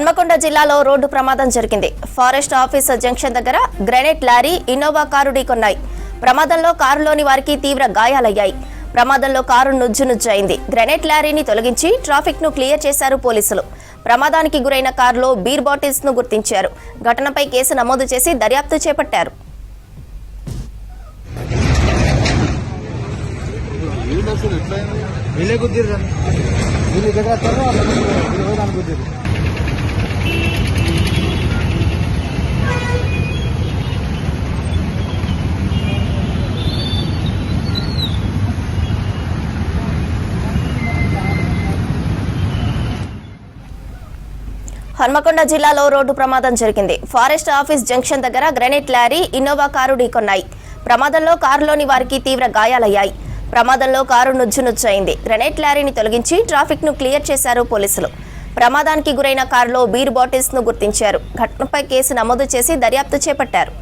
హన్మకొండ జిల్లాలో రోడ్డు ప్రమాదం జరిగింది. ఫారెస్ట్ ఆఫీస్ జంక్షన్ దగ్గర గ్రెనేడ్ లారీ, ఇన్నోవా కారు ఢీకొన్నాయి. ప్రమాదంలో కారులోని వారికి తీవ్ర గాయాలయ్యాయి. ప్రమాదంలో కారు నుజ్జునుజ్జైంది. గ్రెనేడ్ లారీని తొలగించి ట్రాఫిక్ ను క్లియర్ చేశారు పోలీసులు. ప్రమాదానికి గురైన కారులో బీర్ బాటిల్స్ ను గుర్తించారు. ఘటనపై కేసు నమోదు చేసి దర్యాప్తు చేపట్టారు. హన్మకొండ జిల్లాలో రోడ్డు ప్రమాదం జరిగింది. ఫారెస్ట్ ఆఫీస్ జంక్షన్ దగ్గర గ్రెనేడ్ లారీ, ఇన్నోవా కారు ఢీకొన్నాయి. ప్రమాదంలో కారులోని వారికి తీవ్ర గాయాలయ్యాయి. ప్రమాదంలో కారు నుజ్జునుజ్జైంది. గ్రెనేడ్ లారీని తొలగించి ట్రాఫిక్ ను క్లియర్ చేశారు పోలీసులు. ప్రమాదానికి గురైన కారులో బీర్ బాటిల్స్ ను గుర్తించారు. ఘటనపై కేసు నమోదు చేసి దర్యాప్తు చేపట్టారు.